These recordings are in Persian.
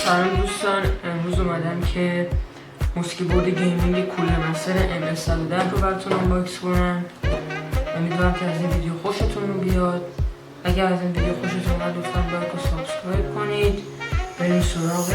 سلام دوستان، امروز اومدم که کیبورد گیمینگ کولر مستر ms110 رو براتون انباکس کنم. امیدوارم که از این ویدیو خوشتون رو بیاد. اگر از این ویدیو خوشتون اومد لطفا لایک و سابسکرایب کنید. بریم سراغ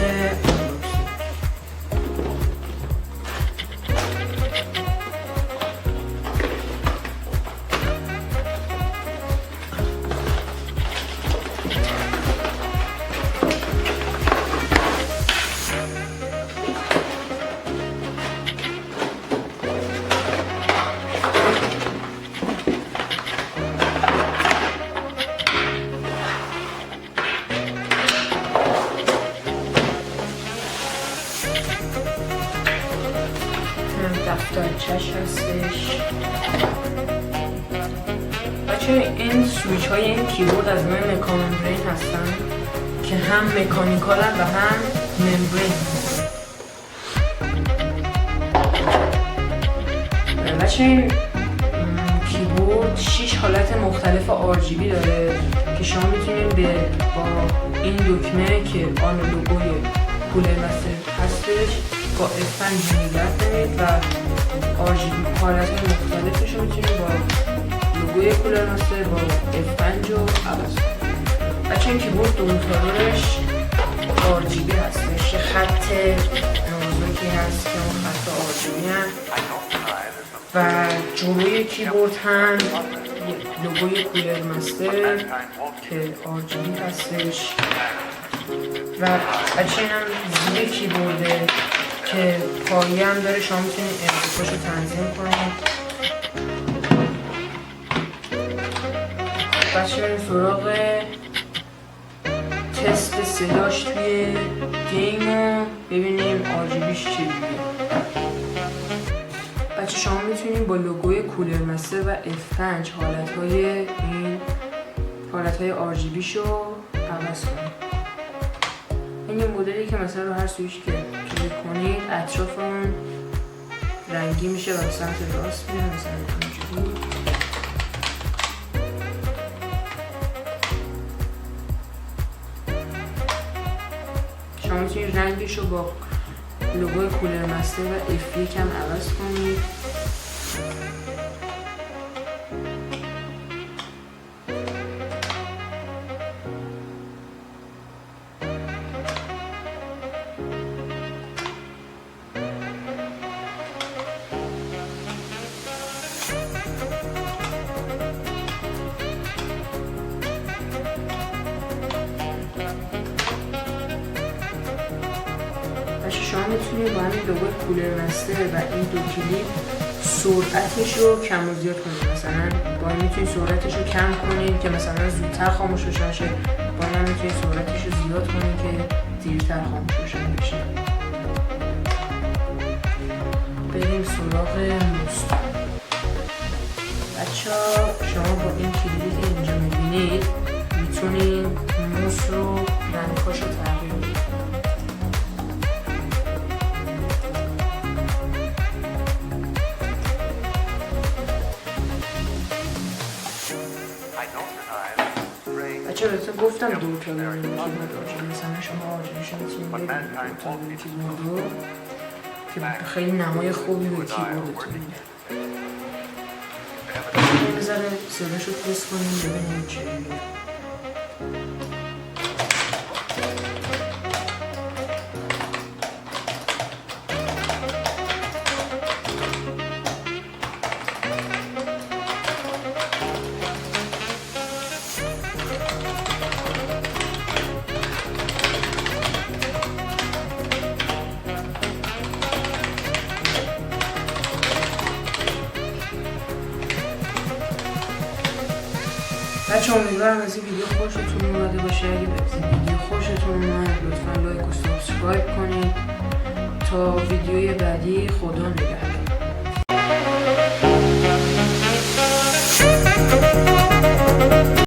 دفترچش هستش. بچه این سویچ های این کیبورد از نوع مکانومبرین هستن که هم مکانیکالن و هم ممبرین. بچه این کیبورد 6 حالت مختلف RGB داره که شما میتونید با این دکمه که آن لوگوی کولر مستر هستش با F5 نگه دارید و RGB حالت مختلفش رو میتونید با لوگوی کولر مستر با F5 رو عوض کنید. بچه این کیبورد دو موتورش RGB هستش. خط نازکی هست که اون خط RGB هست و جلوی کیبورد هم لوگوی کولر مستر که RGB هستش و بچه این هم زیر کیبورده که پایه هم داره، شما میتونید انباکس رو تنظیم کنید. بچه بریم سراغ تست صداش توی گیم رو ببینیم RGBش چجوریه. بچه شما میتونید با لوگوی کولر مستر و F5 حالتهای RGBش رو عوض کنید. این مدلی که مثلا رو هر سویچ که کلیک کنید اطراف اون رنگی میشه و به سمت راست میره، مثلا اینجوری. شما میتونید رنگش رو با لوگوی کولر مستر و F1 هم عوض کنید. شما میتونید با همین لوگوی کولر مستر و این دو کلیپ سرعتش رو کم و زیاد کنید. مثلا با این میتونید سرعتش رو کم کنید که مثلا زودتر خاموش بشه، با این هم میتونید سرعتش رو زیاد کنید که دیرتر خاموش بشه. بریم سراغ مستر. بچه‌ها شما با این کلیپی که اینجا میبینید میتونید موس رو رنگ‌هاش رو تغییر بدید. بچه بهتون گفتم دو تا داریم کیبورد RGB، مثلا شما RGBش میتونید ببینید دو تا داریم کیبورد رو که خیلی نمای خوبی به کیبوردتون میده. یه ذره صداش رو تست کنیم ببینیم چجوریه. بچه امیدوارم از این ویدیو خوشتون اومده باشه. اگه از این ویدیو خوشتون اومد لطفا لایک و سابسکرایب کنید. تا ویدیوی بعدی، خدا نگهدار.